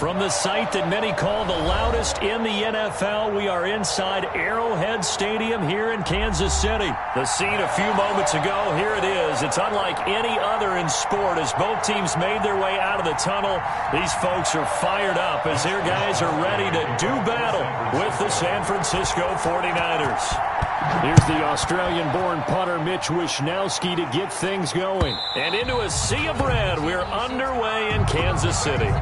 From the site that many call the loudest in the NFL, we are inside Arrowhead Stadium here in Kansas City. The scene a few moments ago, here it is. It's unlike any other in sport as both teams made their way out of the tunnel. These folks are fired up as their guys are ready to do battle with the San Francisco 49ers. Here's the Australian-born punter Mitch Wishnowsky to get things going. And into a sea of red, we're underway in Kansas City.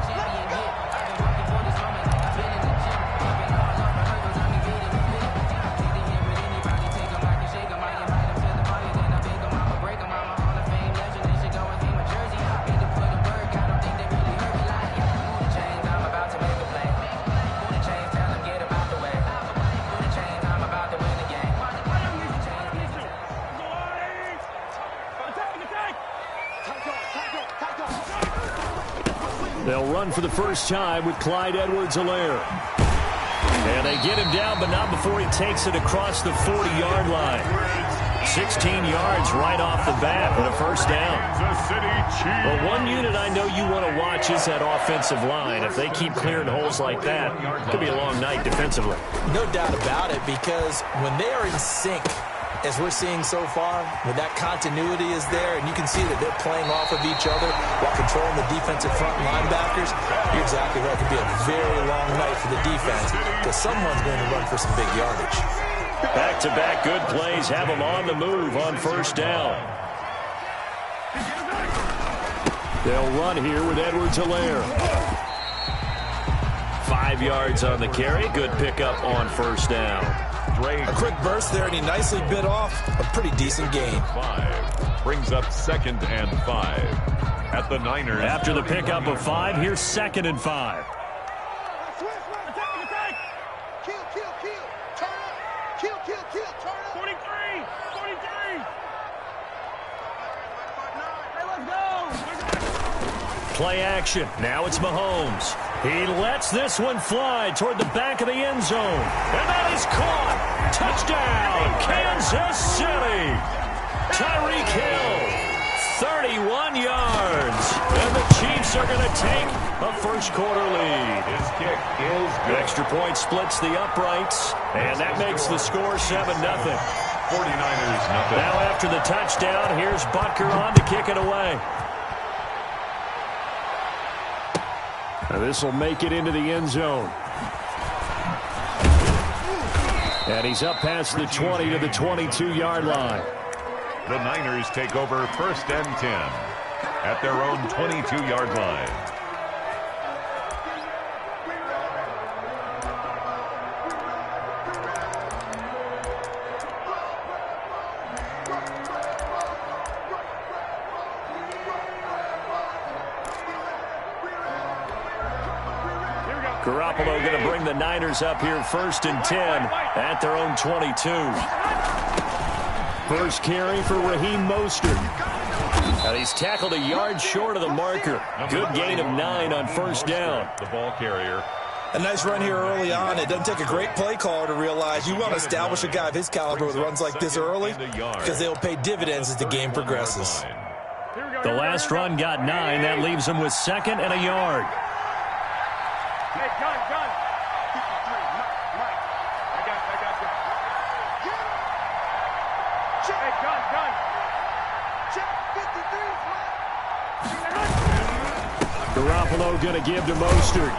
They'll run for the first time with Clyde Edwards-Helaire. And they get him down, but not before he takes it across the 40-yard line. 16 yards right off the bat and a first down. Well, one unit I know you want to watch is that offensive line. If they keep clearing holes like that, it could be a long night defensively. No doubt about it, because when they are in sync, as we're seeing so far, when that continuity is there and you can see that they're playing off of each other while controlling the defensive front linebackers, you're exactly right. It could be a very long night for the defense because someone's going to run for some big yardage. Back-to-back good plays have them on the move on first down. They'll run here with Edwards-Helaire. 5 yards on the carry. Good pickup on first down. A quick burst there, and he nicely bit off a pretty decent gain. 5 brings up 2nd and 5 at the Niners. After the pickup of 5, here's 2nd and 5. Play action. Now it's Mahomes. He lets this one fly toward the back of the end zone. And that is caught. Touchdown, Kansas City. Tyreek Hill, 31 yards. And the Chiefs are going to take a first-quarter lead. His kick is good. Extra point splits the uprights, and that makes the score 7-0. 49ers nothing. Now after the touchdown, here's Butker on to kick it away. This will make it into the end zone. And he's up past the 20 to the 22-yard line. The Niners take over 1st and 10 at their own 22-yard line. Garoppolo going to bring the Niners up here 1st and 10 at their own 22. First carry for Raheem Mostert. And he's tackled a yard short of the marker. Good gain of 9 on first down. The ball carrier. A nice run here early on. It doesn't take a great play caller to realize you want to establish a guy of his caliber with runs like this early because they'll pay dividends as the game progresses. The last run got 9. That leaves him with 2nd and a yard. Hey, gun. Mike. I got you. Check. Hey, gun. Check 53. Garoppolo going to give to Mostert.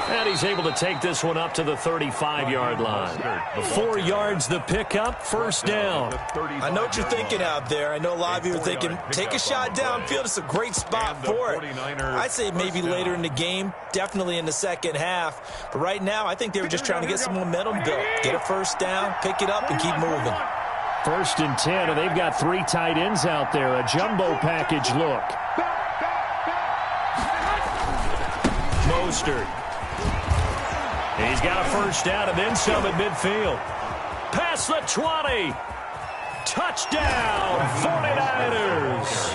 And he's able to take this one up to the 35-yard line. 4 yards the pickup, first down. I know what you're thinking out there. I know a lot of you are thinking, take a shot downfield. It's a great spot for it. I'd say maybe later in the game, definitely in the second half. But right now, I think they were just trying to get some momentum built. Get a first down, pick it up, and keep moving. 1st and 10, and they've got 3 tight ends out there. A jumbo package look. Mostert. He's got a first down and then some at midfield. Past the 20. Touchdown, 49ers.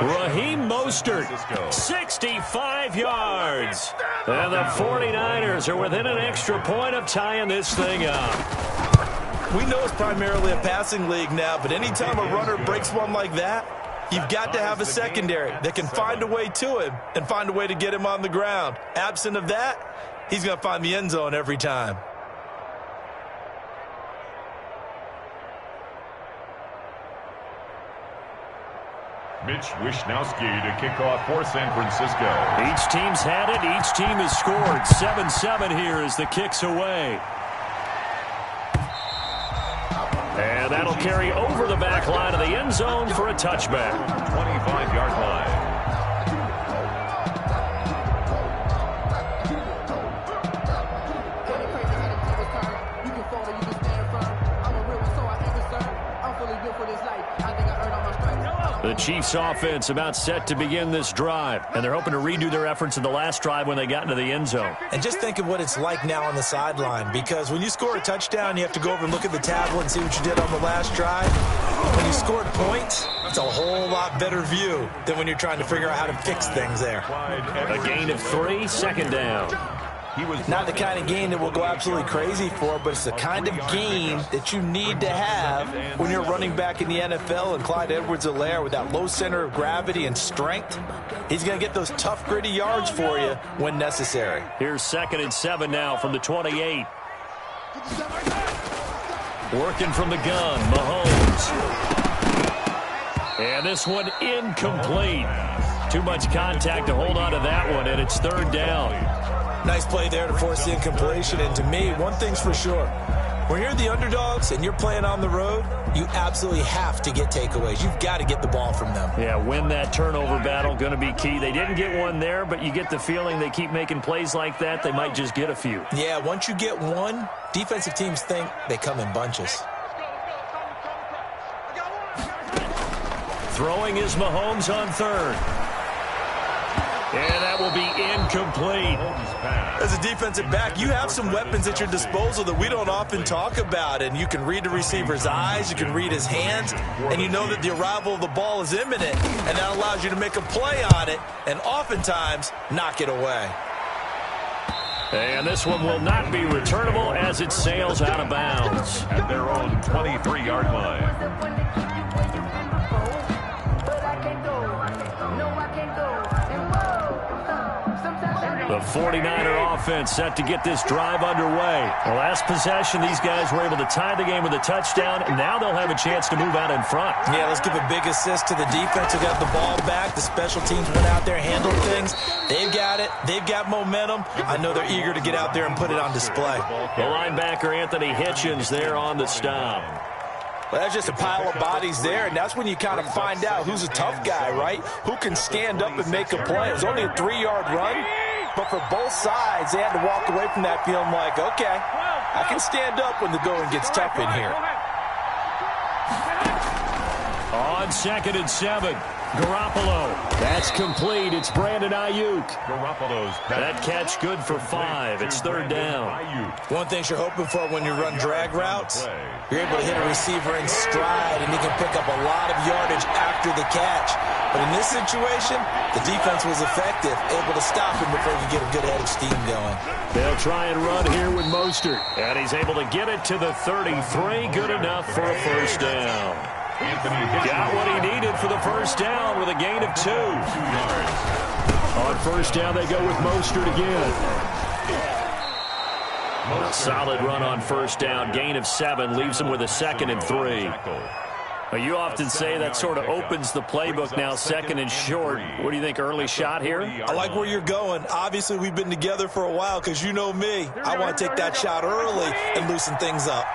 Raheem Mostert, 65 yards. And the 49ers are within an extra point of tying this thing up. We know it's primarily a passing league now, but anytime a runner breaks one like that, You've got to have a secondary that can find a way to him and find a way to get him on the ground. Absent of that, he's going to find the end zone every time. Mitch Wishnowski to kick off for San Francisco. Each team's had it. Each team has scored. 7-7 here as the kick's away. And that'll carry over the back line of the end zone for a touchback. 25-yard line. The Chiefs offense about set to begin this drive, and they're hoping to redo their efforts in the last drive when they got into the end zone. And just think of what it's like now on the sideline, because when you score a touchdown, you have to go over and look at the tablet and see what you did on the last drive. When you scored points, it's a whole lot better view than when you're trying to figure out how to fix things there. A gain of 3, second down. Not the kind of gain that we'll go absolutely crazy for, but it's the kind of gain that you need to have when you're running back in the NFL. And Clyde Edwards-Helaire, with that low center of gravity and strength, he's going to get those tough, gritty yards for you when necessary. Here's 2nd and 7 now from the 28. Working from the gun, Mahomes. And this one incomplete. Too much contact to hold on to that one, and it's 3rd down. Nice play there to force the incompletion. And to me, one thing's for sure. When you're the underdogs and you're playing on the road, you absolutely have to get takeaways. You've got to get the ball from them. Yeah, win that turnover battle, going to be key. They didn't get one there, but you get the feeling they keep making plays like that, they might just get a few. Yeah, once you get one, defensive teams think they come in bunches. Throwing is Mahomes on 3rd. And that will be incomplete. As a defensive back, you have some weapons at your disposal that we don't often talk about. And you can read the receiver's eyes, you can read his hands, and you know that the arrival of the ball is imminent. And that allows you to make a play on it and oftentimes knock it away. And this one will not be returnable as it sails out of bounds. At their own 23-yard line. The 49er offense set to get this drive underway. The last possession, these guys were able to tie the game with a touchdown, and now they'll have a chance to move out in front. Yeah, let's give a big assist to the defense who got the ball back. The special teams went out there, handled things. They've got it. They've got momentum. I know they're eager to get out there and put it on display. The linebacker, Anthony Hitchens, there on the stop. Well, that's just a pile of bodies there, and that's when you kind of find out who's a tough guy, right? Who can stand up and make a play. It was only a 3-yard run. But for both sides, they had to walk away from that feeling like, okay, I can stand up when the going gets tough in here. On 2nd and 7, Garoppolo. That's complete. It's Brandon Ayuk. That catch good for 5. It's 3rd down. One thing you're hoping for when you run drag routes, you're able to hit a receiver in stride, and he can pick up a lot of yardage after the catch. But in this situation, the defense was effective, able to stop him before he could get a good head of steam going. They'll try and run here with Mostert. And he's able to get it to the 33. Good enough for a 1st down. Got what he needed for the 1st down with a gain of 2. On 1st down, they go with Mostert again. A solid run on 1st down. Gain of 7 leaves him with a 2nd and 3. You often say that sort of opens the playbook now, 2nd and short. What do you think, early shot here? I like where you're going. Obviously, we've been together for a while because you know me. I want to take that shot early and loosen things up.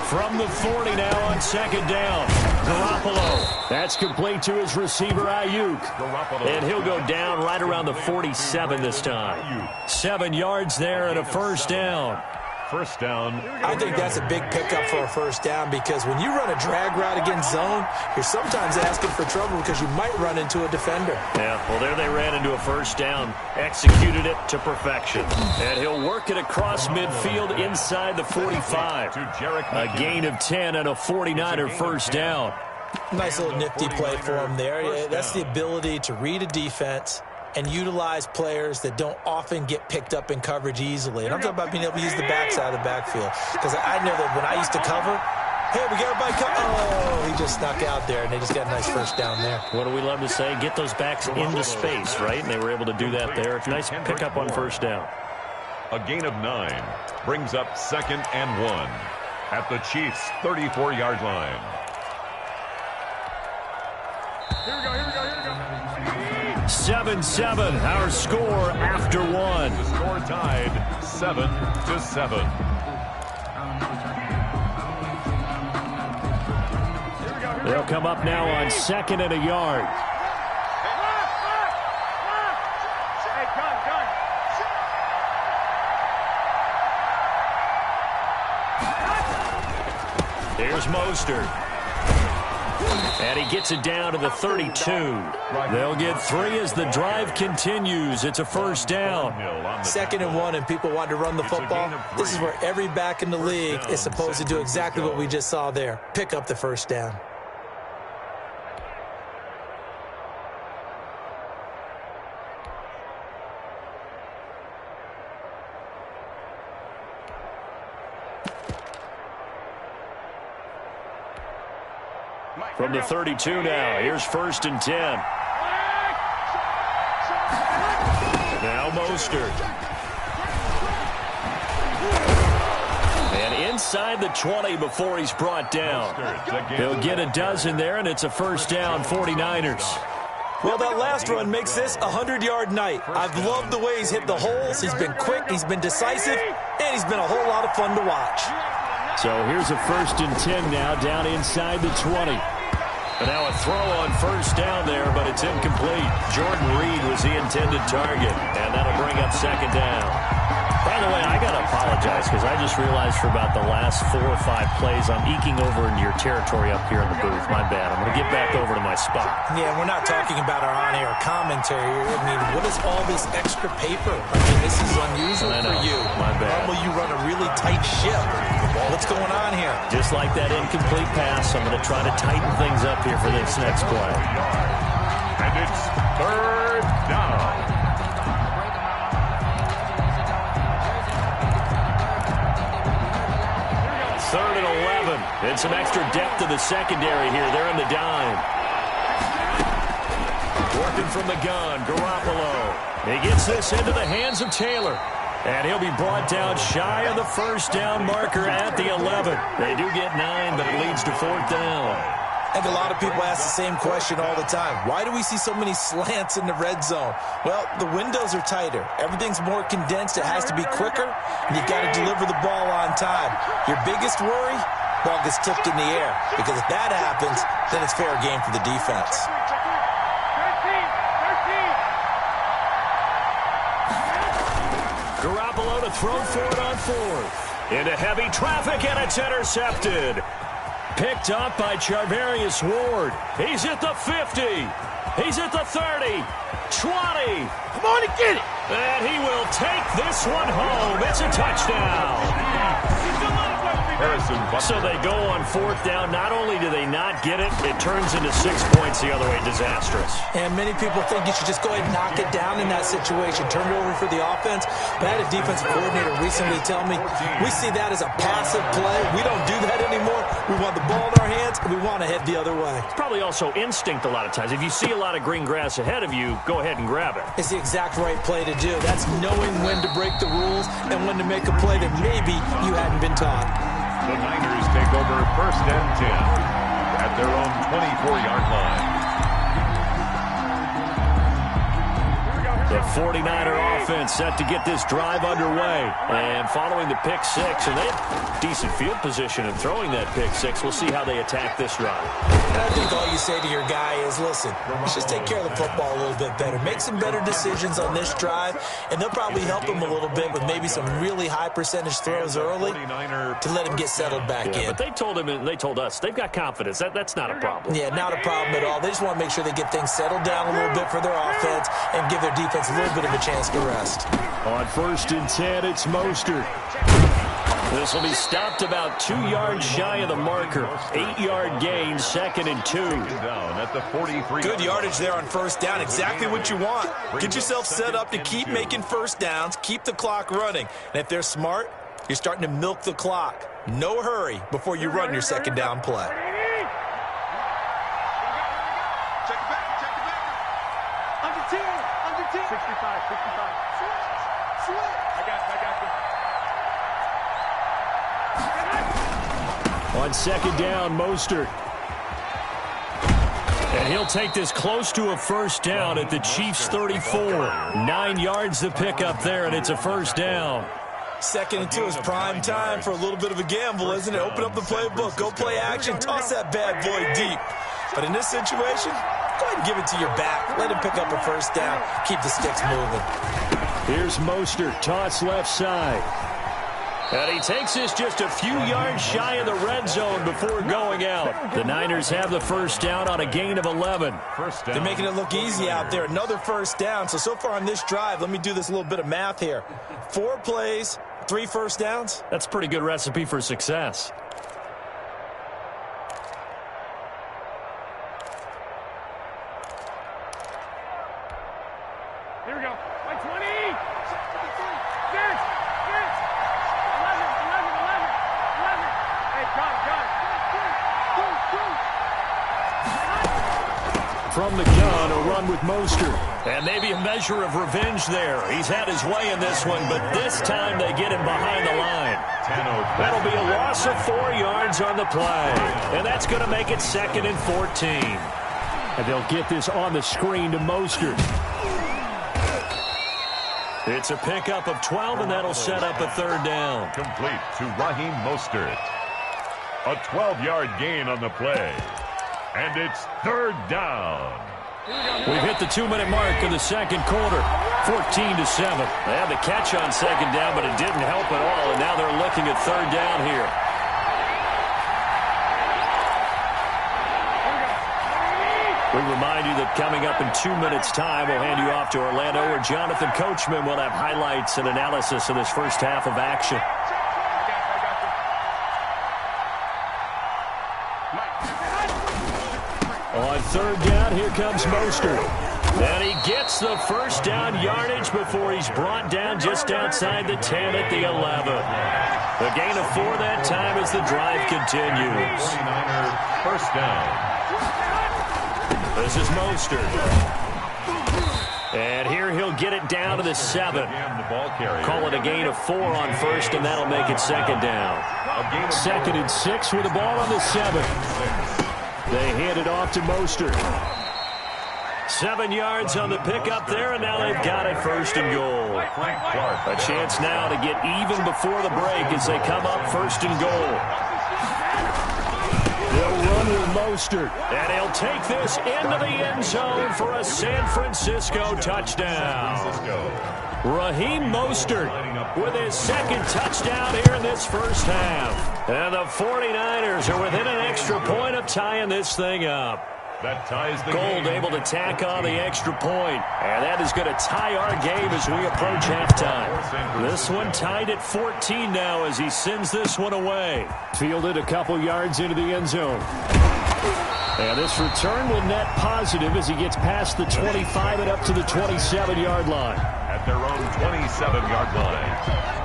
From the 40 now on 2nd down. Garoppolo. That's complete to his receiver, Ayuk. And he'll go down right around the 47 this time. 7 yards there and a 1st down. 1st down. I think that's a big pickup for a 1st down because when you run a drag route against zone, you're sometimes asking for trouble because you might run into a defender. Yeah, well, there they ran into a 1st down. Executed it to perfection. And he'll work it across midfield inside the 45. A gain of 10 and a 49er 1st down. Nice little nifty play for him there. That's the ability to read a defense and utilize players that don't often get picked up in coverage easily. And I'm talking about being able to use the backside of the backfield. Because I know that when I used to cover, Hey, we got everybody come. Oh, he just snuck out there, and they just got a nice first down there. What do we love to say? Get those backs into space, right? And they were able to do that there. It's a nice pickup on first down. A gain of 9 brings up 2nd and 1 at the Chiefs' 34-yard line. Here we go, here we go, here we go. 7-7, our score after 1. The score tied 7-7. They'll come up now on 2nd and a yard. Hey, gun. There's Mostert. And he gets it down to the 32. They'll get 3 as the drive continues. It's a first down. 2nd and 1, and people want to run the football. This is where every back in the league is supposed to do exactly what we just saw there. Pick up the first down. From the 32 now, here's 1st and 10. Now Mostert. And inside the 20 before he's brought down. He'll get a dozen there, and it's a first down, 49ers. Well, that last run makes this a 100-yard night. I've loved the way he's hit the holes. He's been quick, he's been decisive, and he's been a whole lot of fun to watch. So here's a 1st and 10 now, down inside the 20. But now a throw on first down there, but it's incomplete. Jordan Reed was the intended target, and that'll bring up 2nd down. By the way, I got to apologize because I just realized for about the last 4 or 5 plays, I'm eking over into your territory up here in the booth. My bad. I'm going to get back over to my spot. Yeah, we're not talking about our on-air commentary. I mean, what is all this extra paper? I mean, this is unusual for you. My bad. Normally you run a really tight ship. What's going on here? Just like that incomplete pass, I'm going to try to tighten things up here for this next play. And it's 3rd down. Third and 11. And some extra depth to the secondary here. They're in the dime. Working from the gun, Garoppolo. He gets this into the hands of Taylor. And he'll be brought down shy of the first down marker at the 11. They do get 9, but it leads to 4th down. I think a lot of people ask the same question all the time. Why do we see so many slants in the red zone? Well, the windows are tighter. Everything's more condensed. It has to be quicker, and you've got to deliver the ball on time. Your biggest worry? Ball gets tipped in the air, because if that happens, then it's fair game for the defense. 13. Garoppolo to throw for it on 4th. Into heavy traffic, and it's intercepted. Picked up by Charvarius Ward. He's at the 50. He's at the 30. 20. Come on and get it. And he will take this one home. It's a touchdown. So they go on 4th down. Not only do they not get it, it turns into 6 points the other way. Disastrous. And many people think you should just go ahead and knock it down in that situation. Turn it over for the offense. But I had a defensive coordinator recently tell me, we see that as a passive play. We don't do that anymore. We want the ball in our hands, and we want to head the other way. It's probably also instinct a lot of times. If you see a lot of green grass ahead of you, go ahead and grab it. It's the exact right play to do. That's knowing when to break the rules and when to make a play that maybe you hadn't been taught. The Niners take over 1st and 10 at their own 24-yard line. The 49er offense set to get this drive underway. And following the pick 6, and they have decent field position in throwing that pick 6. We'll see how they attack this drive. And I think all you say to your guy is, listen, let's just take care of the football a little bit better. Make some better decisions on this drive, and they'll probably help him a little bit with maybe some really high percentage throws early to let him get settled back in. But they told him and they told us they've got confidence. That's not a problem. Yeah, not a problem at all. They just want to make sure they get things settled down a little bit for their offense and give their defense a little bit of a chance to rest. On 1st and 10, it's Mostert. This will be stopped about 2 yards shy of the marker. 8-yard gain, 2nd and 2. Down at the 43. Good yardage there on 1st down. Exactly what you want. Get yourself set up to keep making first downs, keep the clock running. And if they're smart, you're starting to milk the clock. No hurry before you run your second down play. Check it back. Under 10. 65. Switch. I got you. On second down, Mostert. And he'll take this close to a first down at the Chiefs' 34. 9 yards to pick up there, and it's a first down. 2nd and 2 is prime time for a little bit of a gamble, isn't it? Open up the playbook, go play action, toss that bad boy deep. But in this situation, go ahead and give it to your back. Let him pick up a first down. Keep the sticks moving. Here's Mostert, toss left side. And he takes this just a few yards shy of the red zone before going out. The Niners have the first down on a gain of 11. They're making it look easy out there. Another first down. So far on this drive, let me do this little bit of math here. 4 plays, 3 first downs. That's a pretty good recipe for success. Here we go. Like 20. 11. Hey, got it. From the gun, a run with Mostert. And maybe a measure of revenge there. He's had his way in this one, but this time they get him behind the line. That'll be a loss of 4 yards on the play. And that's going to make it 2nd and 14. And they'll get this on the screen to Mostert. It's a pickup of 12, and that'll set up a third down. Complete to Raheem Mostert. A 12-yard gain on the play. And it's third down. We've hit the 2-minute mark of the second quarter. 14-7. They had the catch on second down, but it didn't help at all, and now they're looking at third down here. We remind you that coming up in 2 minutes' time, we'll hand you off to Orlando, where Jonathan Coachman will have highlights and analysis of this first half of action. On third down, here comes Mostert. And he gets the first down yardage before he's brought down just outside the 10 at the 11. A gain of 4 that time as the drive continues. 49ers first down. This is Mostert. And here he'll get it down to the 7. Call it a gain of 4 on first, and that'll make it second down. 2nd and 6 with the ball on the 7. They hand it off to Mostert. 7 yards on the pickup there, and now they've got it first and goal. A chance now to get even before the break as they come up first and goal. They'll run with Mostert, and he'll take this into the end zone for a San Francisco touchdown. Raheem Mostert with his second touchdown here in this first half. And the 49ers are within an extra point of tying this thing up. That ties the Gold game. able to tack on the extra point. And that is going to tie our game as we approach halftime. This one tied at 14 now as he sends this one away. Fielded a couple yards into the end zone. And this return will net positive as he gets past the 25 and up to the 27-yard line. At their own 27-yard line.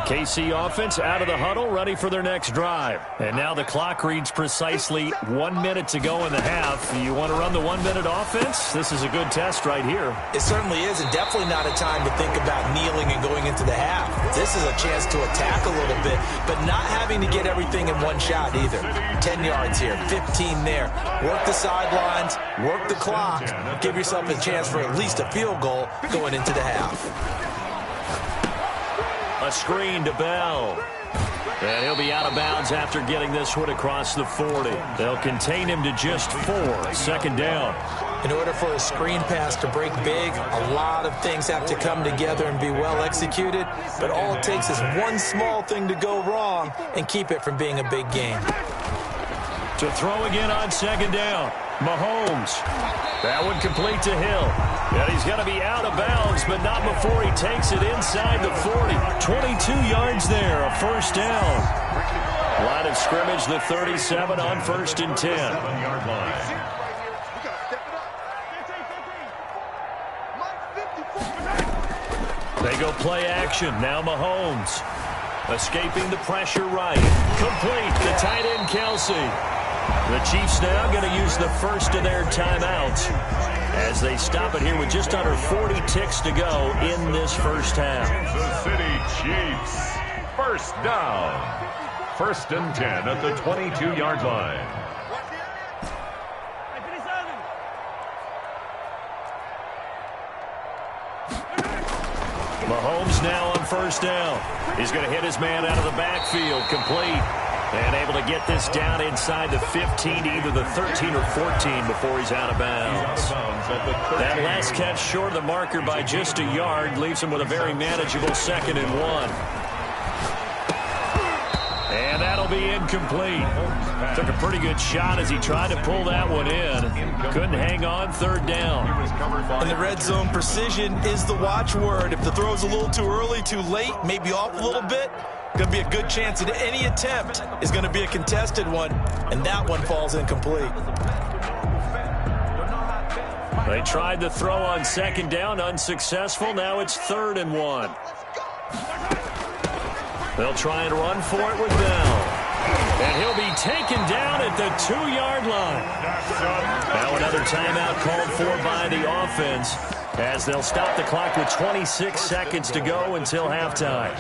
KC offense out of the huddle, ready for their next drive. And now the clock reads precisely 1 minute to go in the half. You want to run the 1-minute offense? This is a good test right here. It certainly is, and definitely not a time to think about kneeling and going into the half. This is a chance to attack a little bit, but not having to get everything in one shot either. 10 yards here, 15 there. Work the sidelines, work the clock, give yourself a chance for at least a field goal going into the half. A screen to Bell. And he'll be out of bounds after getting this one across the 40. They'll contain him to just 4. Second down. In order for a screen pass to break big, a lot of things have to come together and be well executed. But all it takes is one small thing to go wrong and keep it from being a big game. To throw again on second down. Mahomes. That one complete to Hill. And he's going to be out of bounds, but not before he takes it inside the 40. 22 yards there, a first down. Line of scrimmage, the 37 on 1st and 10. They go play action. Now Mahomes. Escaping the pressure right. Complete. The tight end, Kelsey. The Chiefs now going to use the first of their timeouts as they stop it here with just under 40 ticks to go in this first half. Kansas City Chiefs. First down. 1st and 10 at the 22-yard line. Mahomes now on first down. He's going to hit his man out of the backfield. Complete. And able to get this down inside the 15, either the 13 or 14 before he's out of bounds. That last catch short of the marker by just a yard leaves him with a very manageable 2nd and 1. And that'll be incomplete. Took a pretty good shot as he tried to pull that one in. Couldn't hang on, 3rd down. In the red zone, precision is the watchword. If the throw's a little too early, too late, maybe off a little bit, going to be a good chance that any attempt is going to be a contested one, and that one falls incomplete. They tried the throw on 2nd down, unsuccessful. Now it's 3rd and 1. They'll try and run for it with Bell. And he'll be taken down at the 2-yard line. Now another timeout called for by the offense as they'll stop the clock with 26 seconds to go until halftime.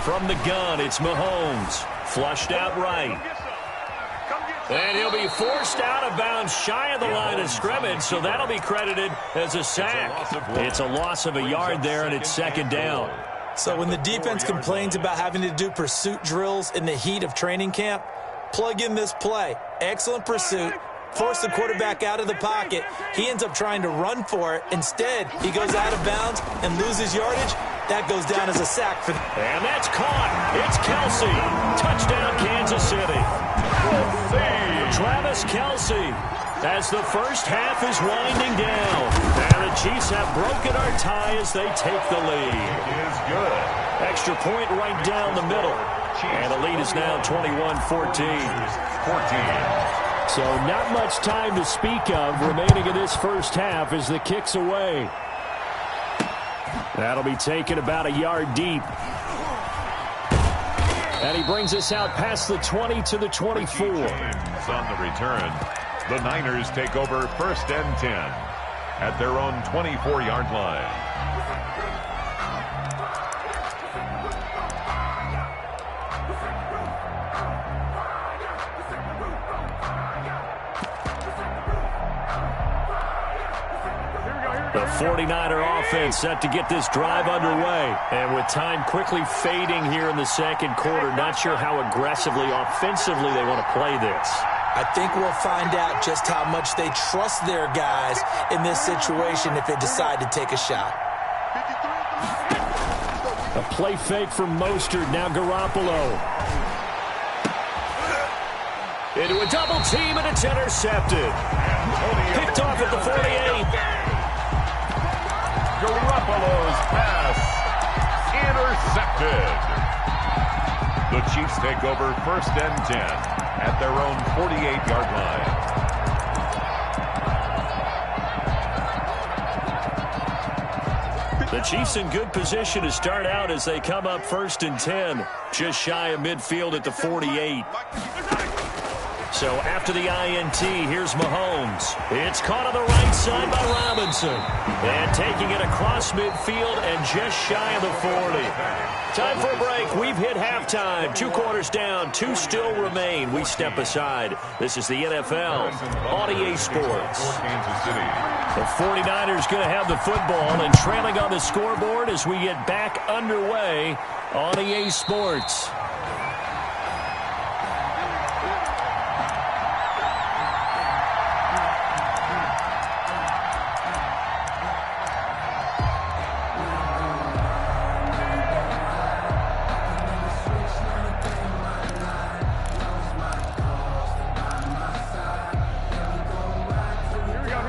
From the gun, it's Mahomes. Flushed out right. And he'll be forced out of bounds shy of the line of scrimmage, so that'll be credited as a sack. It's a loss of a yard there, and it's 2nd down. So when the defense complains about having to do pursuit drills in the heat of training camp, plug in this play. Excellent pursuit. Force the quarterback out of the pocket. He ends up trying to run for it. Instead, he goes out of bounds and loses yardage. That goes down as a sack for them. And that's caught. It's Kelsey. Touchdown, Kansas City. Travis Kelsey, as the first half is winding down. And the Chiefs have broken our tie as they take the lead. It is good. Extra point right down the middle. And the lead is now 21-14. 14. So not much time to speak of remaining in this first half as the kick's away. That'll be taken about a yard deep. And he brings us out past the 20 to the 24. On the return, the Niners take over 1st and 10 at their own 24-yard line. The 49er offense set to get this drive underway. And with time quickly fading here in the 2nd quarter, not sure how aggressively, offensively they want to play this. I think we'll find out just how much they trust their guys in this situation if they decide to take a shot. A play fake from Mostert, now Garoppolo. Into a double team, and it's intercepted. Picked off at the 48. Garoppolo's pass intercepted. The Chiefs take over 1st and 10 at their own 48-yard line. The Chiefs in good position to start out as they come up 1st and 10, just shy of midfield at the 48. So after the INT, here's Mahomes. It's caught on the right side by Robinson. And taking it across midfield and just shy of the 40. Time for a break. We've hit halftime. 2 quarters down. 2 still remain. We step aside. This is the NFL on EA Sports. The 49ers going to have the football and trailing on the scoreboard as we get back underway on EA Sports.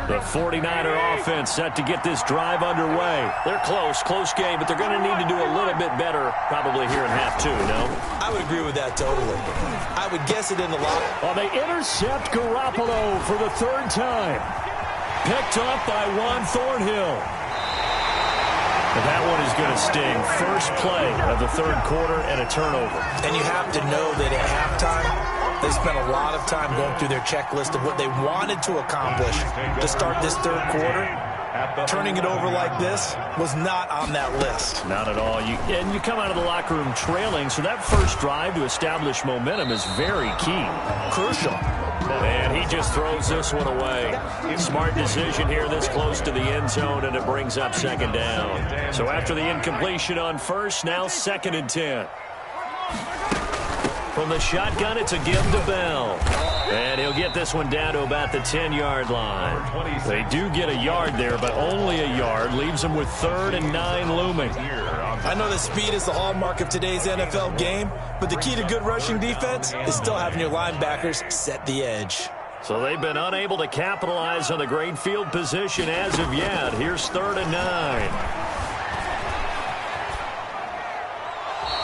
The The 49er offense set to get this drive underway. They're close game, but they're going to need to do a little bit better probably here in half two, no? I would agree with that totally. I would guess it in the lock. Well, they intercept Garoppolo for the third time. Picked up by Juan Thornhill. And that one is going to sting. First play of the third quarter and a turnover. And you have to know that at halftime, they spent a lot of time going through their checklist of what they wanted to accomplish to start this third quarter. Turning it over like this was not on that list. Not at all. And you come out of the locker room trailing, so that first drive to establish momentum is very key. Crucial. And he just throws this one away. Smart decision here this close to the end zone, and it brings up second down. So after the incompletion on first, now 2nd and 10. From the shotgun, it's a give to Bell. And he'll get this one down to about the 10-yard line. They do get a yard there, but only a yard. Leaves them with 3rd and 9 looming. I know that speed is the hallmark of today's NFL game, but the key to good rushing defense is still having your linebackers set the edge. So they've been unable to capitalize on the great field position as of yet. Here's 3rd and 9.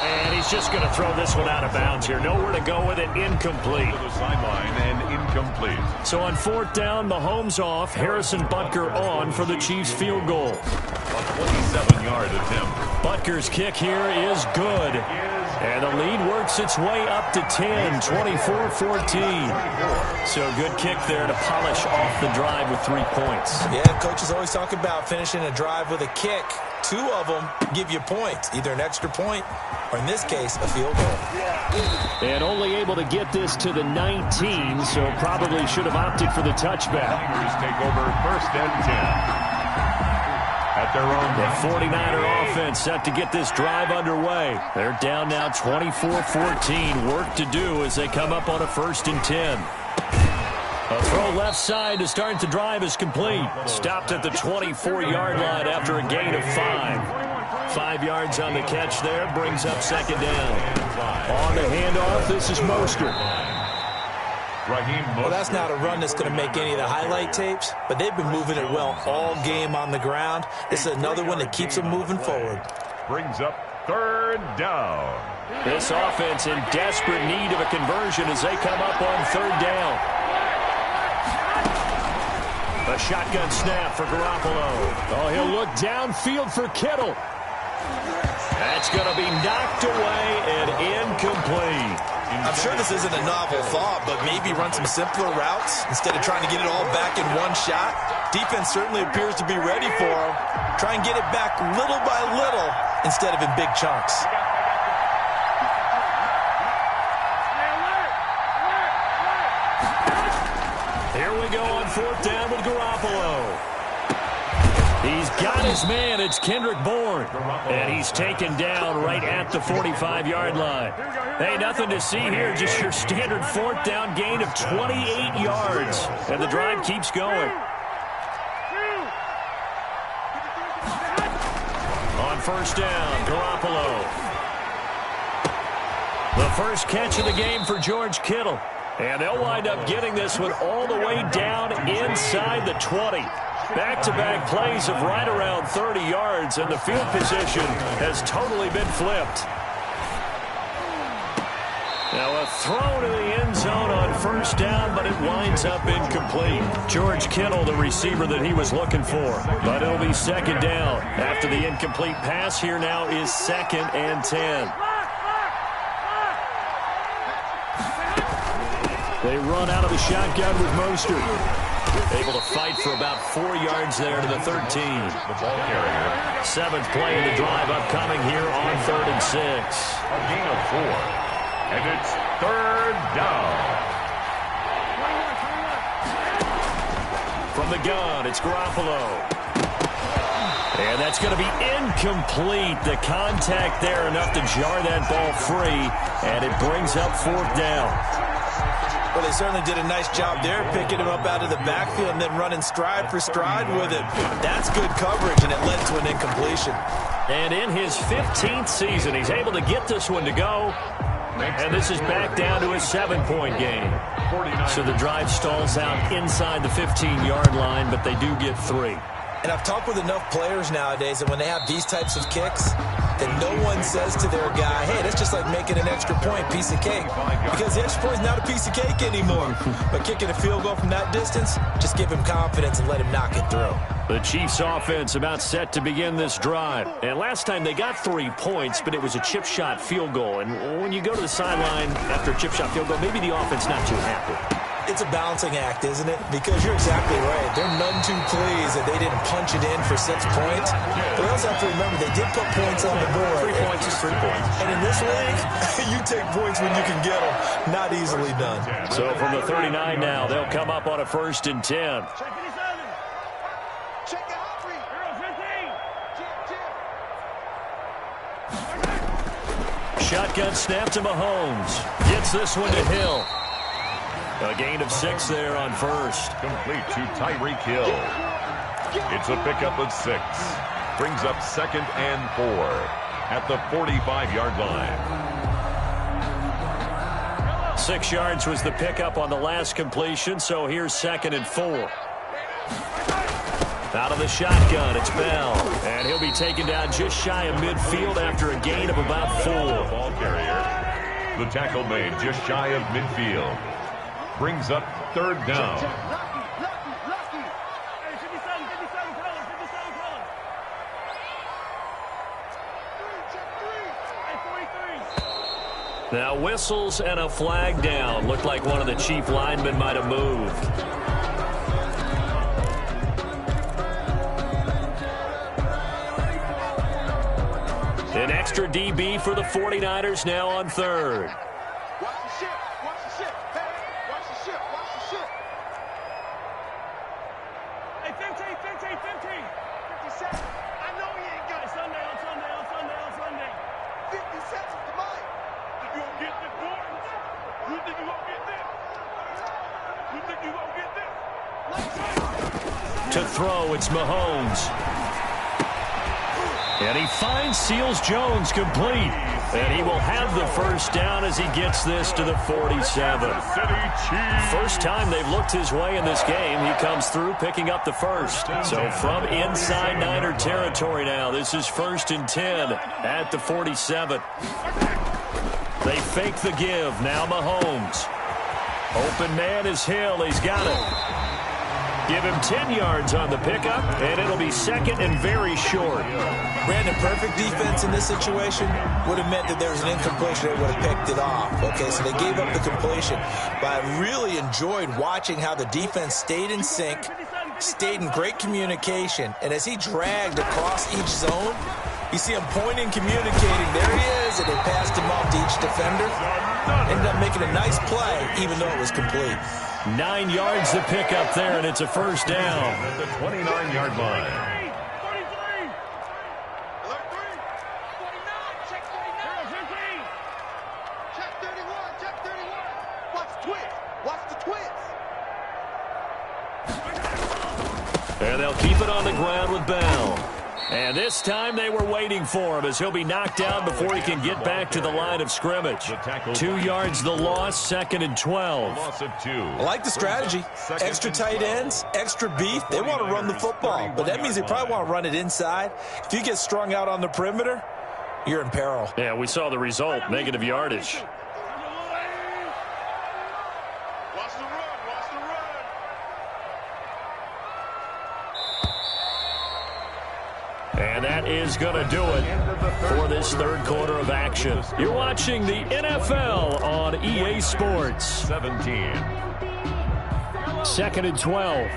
And he's just going to throw this one out of bounds here. Nowhere to go with it. Incomplete. To the sideline and incomplete. So on 4th down, Mahomes off. Harrison Butker on for the Chiefs field goal. A 27-yard attempt. Butker's kick here is good. And the lead works its way up to 10, 24-14. So good kick there to polish off the drive with 3 points. Yeah, coaches always talk about finishing a drive with a kick. 2 of them give you points, either an extra point or, in this case, a field goal. And only able to get this to the 19, so probably should have opted for the touchback. Tigers take over 1st and 10. At their own. The 49er offense set to get this drive underway. They're down now 24-14. Work to do as they come up on a 1st and 10. A throw left side to start the drive is complete. Stopped at the 24-yard line after a gain of 5. 5 yards on the catch there. Brings up 2nd down. On the handoff, this is Mostert. Well, that's not a run that's going to make any of the highlight tapes, but they've been moving it well all game on the ground. This is another one that keeps them moving forward. Brings up 3rd down. This offense in desperate need of a conversion as they come up on 3rd down. A shotgun snap for Garoppolo. Oh, he'll look downfield for Kittle. That's going to be knocked away and incomplete. I'm sure this isn't a novel thought, but maybe run some simpler routes instead of trying to get it all back in one shot. Defense certainly appears to be ready for him. Try and get it back little by little instead of in big chunks. Here we go on 4th down with Garoppolo. He's got his man. It's Kendrick Bourne. And he's taken down right at the 45-yard line. Hey, nothing to see here. Just your standard 4th down gain of 28 yards. And the drive keeps going. On 1st down, Garoppolo. The first catch of the game for George Kittle. And they'll wind up getting this one all the way down inside the 20. Back-to-back plays of right around 30 yards, and the field position has totally been flipped. Now a throw to the end zone on 1st down, but it winds up incomplete. George Kittle, the receiver that he was looking for. But it'll be 2nd down. After the incomplete pass, here now is 2nd and 10. They run out of the shotgun with Mostert. Able to fight for about 4 yards there to the 13. The ball carrier. 7th play of the drive upcoming here on 3rd and 6. A gain of 4. And it's 3rd down. From the gun, it's Garoppolo. And that's going to be incomplete. The contact there enough to jar that ball free. And it brings up 4th down. Well, they certainly did a nice job there, picking him up out of the backfield and then running stride for stride with it. That's good coverage, and it led to an incompletion. And in his 15th season, he's able to get this one to go. And this is back down to a 7-point game. So the drive stalls out inside the 15-yard line, but they do get 3. And I've talked with enough players nowadays that when they have these types of kicks, that no one says to their guy, hey, that's just like making an extra point, piece of cake. Because the extra point is not a piece of cake anymore. But kicking a field goal from that distance, just give him confidence and let him knock it through. The Chiefs offense about set to begin this drive. And last time they got 3 points, but it was a chip shot field goal. And when you go to the sideline after a chip shot field goal, maybe the offense not too happy. It's a balancing act, isn't it? Because you're exactly right. They're none too pleased that they didn't punch it in for 6 points. But we also have to remember they did put points on the board. 3 points is 3 points. And in this league, you take points when you can get them. Not easily done. So from the 39 now, they'll come up on a 1st and 10. Shotgun snap to Mahomes. Gets this one to Hill. A gain of 6 there on 1st. Complete to Tyreek Hill. It's a pickup of 6. Brings up 2nd and 4 at the 45-yard line. 6 yards was the pickup on the last completion, so here's 2nd and 4. Out of the shotgun, it's Bell. And he'll be taken down just shy of midfield after a gain of about 4. Ball carrier. The tackle made just shy of midfield. Brings up 3rd down. Now whistles and a flag down. Looked like one of the Chief linemen might have moved. An extra DB for the 49ers now on 3rd. To throw, it's Mahomes. And he finds Seals-Jones complete. And he will have the 1st down as he gets this to the 47. First time they've looked his way in this game. He comes through picking up the 1st. So from inside Niner territory now, this is 1st and 10 at the 47. They fake the give. Now Mahomes. Open man is Hill. He's got it. Give him 10 yards on the pickup, and it'll be 2nd and very short. Brandon, perfect defense in this situation would have meant that there was an incompletion. They would have picked it off. Okay, so they gave up the completion. But I really enjoyed watching how the defense stayed in sync, stayed in great communication, and as he dragged across each zone, you see him pointing, communicating. There he is, and they passed him off to each defender. Ended up making a nice play, even though it was complete. 9 yards to pick up there, and it's a 1st down. At the 29-yard line. And they'll keep it on the ground with Bell. And this time they were waiting for him as he'll be knocked down before he can get back to the line of scrimmage. 2 yards the loss, 2nd and 12. Loss of 2. I like the strategy. Extra tight ends, extra beef. They want to run the football, but that means they probably want to run it inside. If you get strung out on the perimeter, you're in peril. Yeah, we saw the result, negative yardage. And that is going to do it for this 3rd quarter of action. You're watching the NFL on EA Sports. 17. 2nd and 12.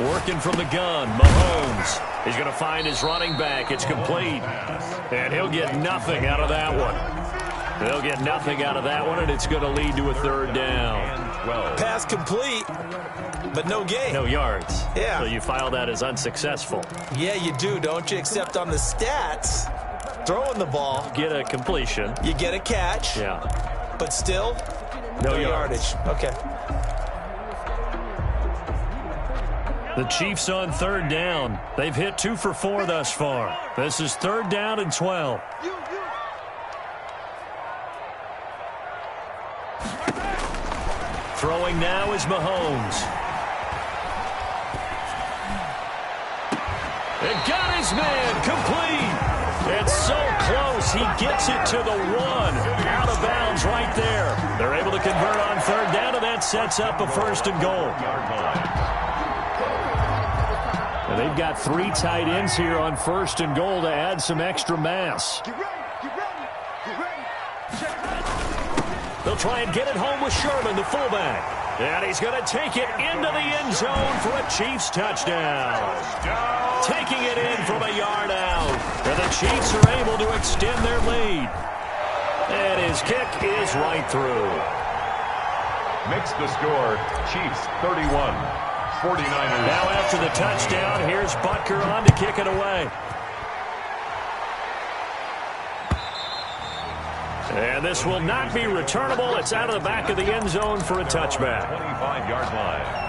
Working from the gun, Mahomes. He's going to find his running back. It's complete. And he'll get nothing out of that one. They'll get nothing out of that one, and it's going to lead to a 3rd down. Pass complete, but no gain. No yards. Yeah. So you file that as unsuccessful. Yeah, you do, don't you? Except on the stats, throwing the ball. Get a completion. You get a catch. Yeah. But still, no yardage. Okay. The Chiefs on third down. They've hit 2 for 4 thus far. This is third down and 12. Throwing now is Mahomes. It got his man complete. It's so close. He gets it to the 1. Out of bounds right there. They're able to convert on third down, and that sets up a first and goal. And they've got 3 tight ends here on first and goal to add some extra mass. They'll try and get it home with Sherman, the fullback. And he's going to take it into the end zone for a Chiefs touchdown. Taking it in from a yard out. And the Chiefs are able to extend their lead. And his kick is right through. Makes the score, Chiefs 31, 49ers. Now after the touchdown, here's Butker on to kick it away. And this will not be returnable. It's out of the back of the end zone for a touchback. 25-yard line.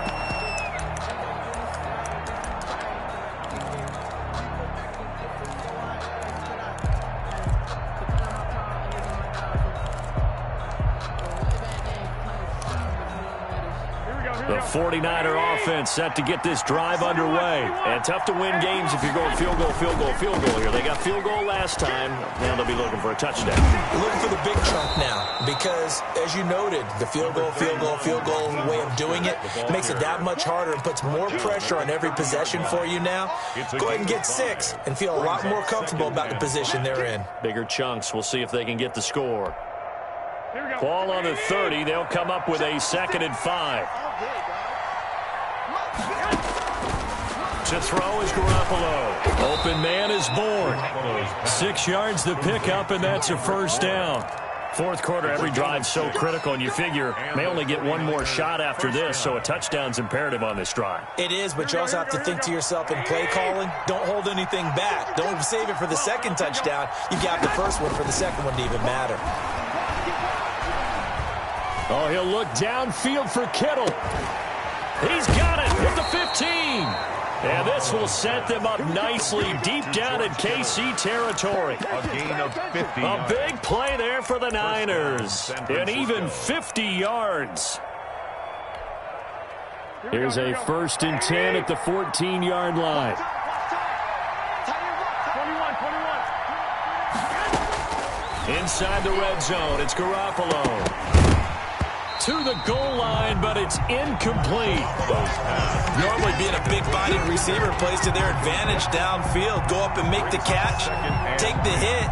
The 49er offense set to get this drive underway. And tough to win games if you're going field goal, field goal, field goal here. They got field goal last time. Now they'll be looking for a touchdown. Looking for the big chunk now because, as you noted, the field goal way of doing it makes it that much harder and puts more pressure on every possession for you now. Go ahead and get 6 and feel a lot more comfortable about the position they're in. Bigger chunks. We'll see if they can get the score. Ball on the 30. They'll come up with a 2nd and 5. To throw is Garoppolo. Open man is born. 6 yards the pickup, and that's a first down. Fourth quarter, every drive so critical, and you figure may only get one more shot after this, so a touchdown's imperative on this drive. It is, but you also have to think to yourself in play calling, don't hold anything back. Don't save it for the second touchdown. You got the first one for the second one to even matter. Oh, he'll look downfield for Kittle. He's got it at the 15. And this will set them up nicely deep down in KC territory. A gain of 50. A big play there for the Niners. And even 50 yards. Here's a 1st and 10 at the 14-yard line. 21. Inside the red zone, it's Garoppolo. To the goal line, but it's incomplete. Normally being a big-bodied receiver plays to their advantage downfield. Go up and make the catch, take the hit,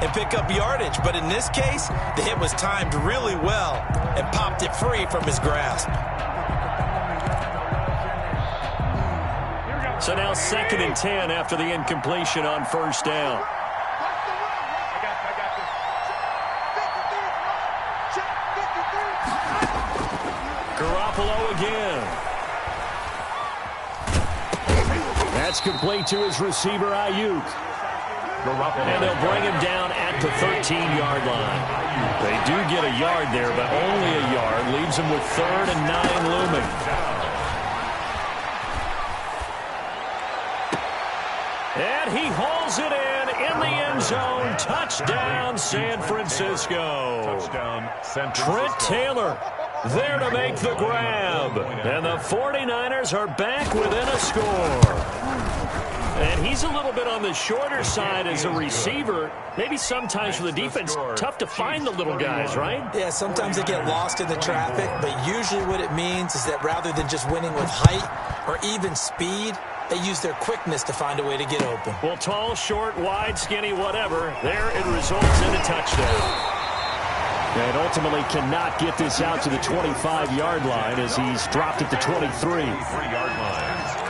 and pick up yardage. But in this case, the hit was timed really well and popped it free from his grasp. So now 2nd and 10 after the incompletion on first down. Garoppolo again. That's complete to his receiver, Ayuk. And they'll bring him down at the 13-yard line. They do get a yard there, but only a yard. Leaves them with 3rd and 9 looming. And he hauls it in the end zone. Touchdown, San Francisco. Touchdown, San Francisco. Trent Taylor there to make the grab. And the 49ers are back within a score. And he's a little bit on the shorter side as a receiver. Maybe sometimes for the defense, tough to find the little guys, right? Yeah, sometimes they get lost in the traffic, but usually what it means is that rather than just winning with height or even speed, they use their quickness to find a way to get open. Well, tall, short, wide, skinny, whatever, there it results in a touchdown. And ultimately cannot get this out to the 25-yard line as he's dropped at the 23. 3-yard line.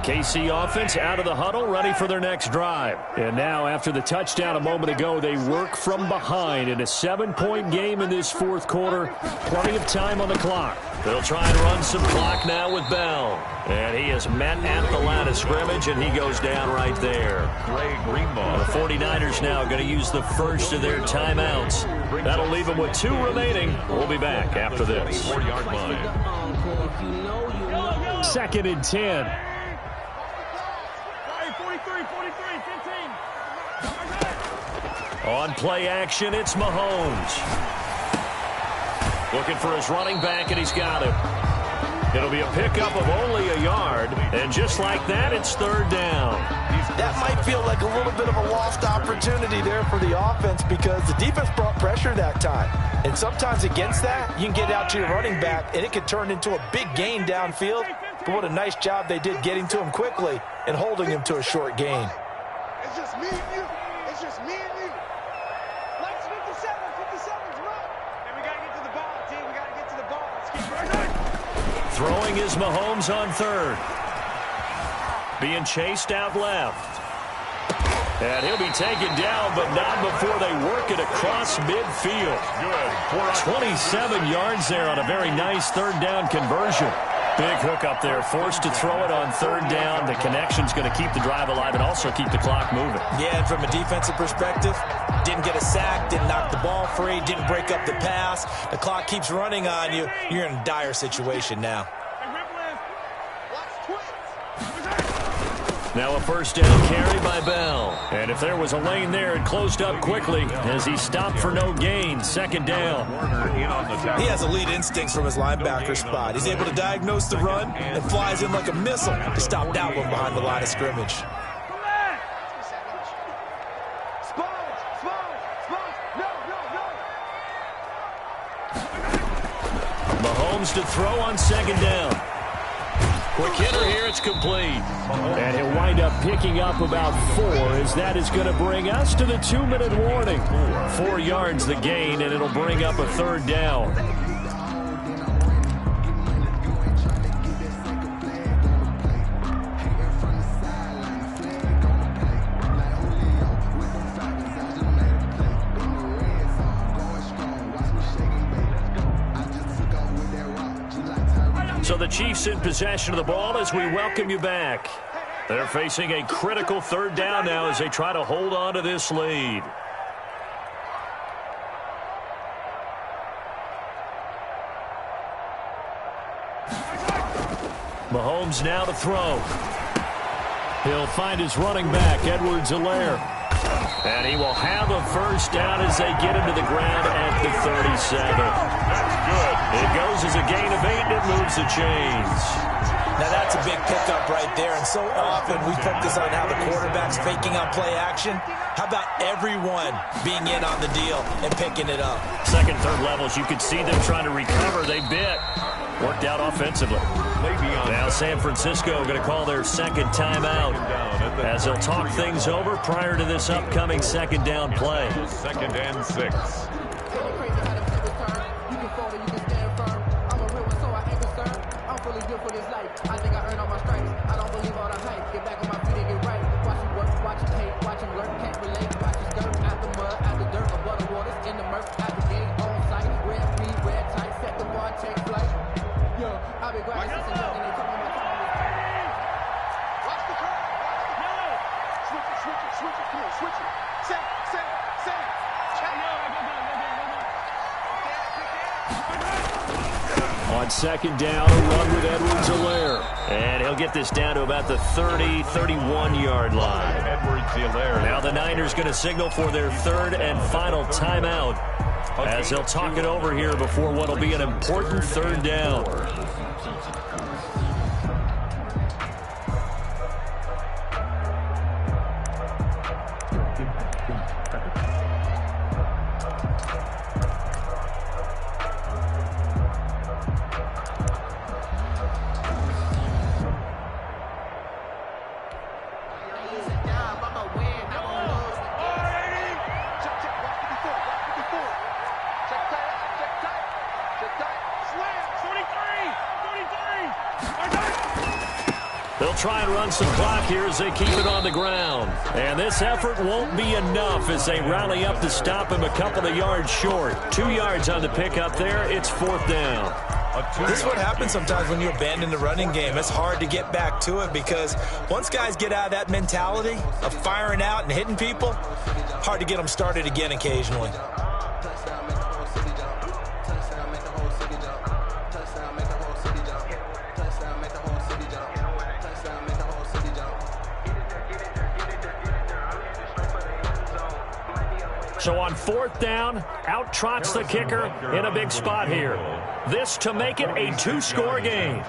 KC offense out of the huddle, ready for their next drive. And now, after the touchdown a moment ago, they work from behind in a 7-point game in this fourth quarter. Plenty of time on the clock. They'll try and run some clock now with Bell. And he is met at the line of scrimmage, and he goes down right there. The 49ers now going to use the first of their timeouts. That'll leave them with 2 remaining. We'll be back after this. 4-yard line. 2nd and 10. 43, 15. On play action, it's Mahomes. Looking for his running back, and he's got him. It'll be a pickup of only a yard, and just like that, it's 3rd down. That might feel like a little bit of a lost opportunity there for the offense because the defense brought pressure that time. And sometimes against that, you can get out to your running back, and it can turn into a big gain downfield. But what a nice job they did getting to him quickly and holding him to a short gain. It's just me and you. It's just me and you. Let's 57's run. And we got to get to the ball, team. We got to get to the ball. Let's keep running. Throwing is Mahomes on 3rd. Being chased out left. And he'll be taken down, but not before they work it across midfield. Good. 27 yards there on a very nice 3rd down conversion. Big hook up there, forced to throw it on 3rd down. The connection's going to keep the drive alive and also keep the clock moving. Yeah, and from a defensive perspective, didn't get a sack, didn't knock the ball free, didn't break up the pass. The clock keeps running on you. You're in a dire situation now. Now a 1st down carry by Bell. And if there was a lane there, it closed up quickly as he stopped for no gain. 2nd down. He has elite instincts from his linebacker spot. He's able to diagnose the run and flies in like a missile to stop that one behind the line of scrimmage. Mahomes to throw on 2nd down. Quick hitter here, it's complete. And he'll wind up picking up about 4 as that is going to bring us to the 2-minute warning. 4 yards the gain, and it'll bring up a 3rd down. So the Chiefs in possession of the ball as we welcome you back. They're facing a critical 3rd down now as they try to hold on to this lead. Mahomes now to throw. He'll find his running back, Edwards-Helaire. And he will have a 1st down as they get into the ground at the 37. That's good. It goes as a gain of 8, and it moves the chains. Now that's a big pickup right there, and so often we focus on how the quarterback's faking out play action. How about everyone being in on the deal and picking it up? 2nd, 3rd levels, you could see them trying to recover. They bit. Worked out offensively. Now San Francisco going to call their 2nd timeout as they'll talk things over prior to this upcoming 2nd down play. 2nd and 6. On 2nd down, a run with Edwards-Helaire. And he'll get this down to about the 30, 31-yard line. Edwards-Helaire. Now the Niners going to signal for their 3rd and final timeout as they'll talk it over here before what will be an important 3rd down. They'll They'll try and run some clock here as they keep it on the ground. And this effort won't be enough as they rally up to stop him a couple of yards short. 2 yards on the pickup there. It's 4th down. This is what happens sometimes when you abandon the running game. It's hard to get back to it because once guys get out of that mentality of firing out and hitting people, hard to get them started again occasionally. So on 4th down, out trots the kicker in a big spot here. This to make it a 2-score game.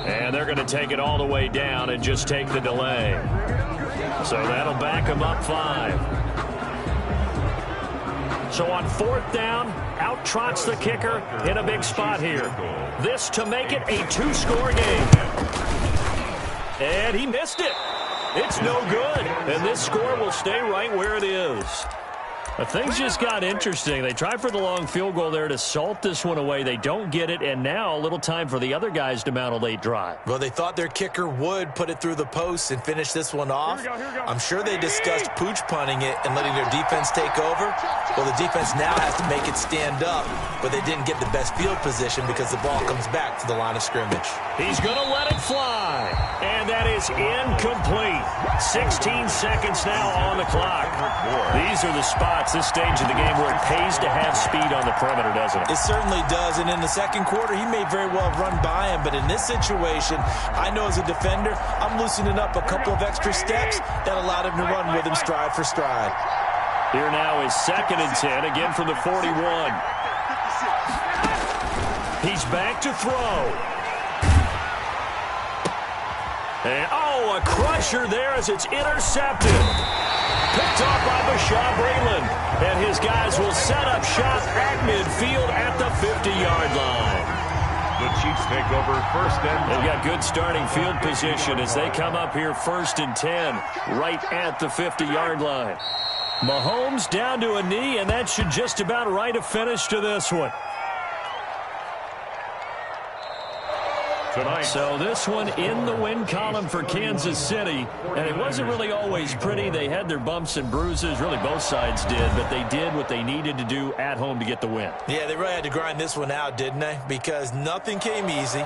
And they're going to take it all the way down and just take the delay. So that'll back them up 5. So on 4th down, out trots the kicker in a big spot here. This to make it a 2-score game. And he missed it. It's no good. And this score will stay right where it is. But things just got interesting. They tried for the long field goal there to salt this one away. They don't get it, and now a little time for the other guys to mount a late drive. Well, they thought their kicker would put it through the post and finish this one off. Here we go. I'm sure they discussed pooch punting it and letting their defense take over. Well, the defense now has to make it stand up, but they didn't get the best field position because the ball comes back to the line of scrimmage. He's going to let it fly, and that is incomplete. 16 seconds now on the clock. These are the spots, this stage of the game, where it pays to have speed on the perimeter, doesn't it? It certainly does, and in the second quarter, he may very well have run by him, but in this situation, I know as a defender, I'm loosening up a couple of extra steps that allowed him to run with him stride for stride. Here now is 2nd and 10, again from the 41. He's back to throw. And, a crusher there as it's intercepted. Picked off by Bashaw Breeland. And his guys will set up shop at midfield at the 50-yard line. The Chiefs take over 1st and 10. They've got good starting field position as they come up here 1st and 10, right at the 50-yard line. Mahomes down to a knee, and that should just about write a finish to this one. So this one in the win column for Kansas City, and it wasn't really always pretty. They had their bumps and bruises, really both sides did, but they did what they needed to do at home to get the win. Yeah, they really had to grind this one out, didn't they? Because nothing came easy.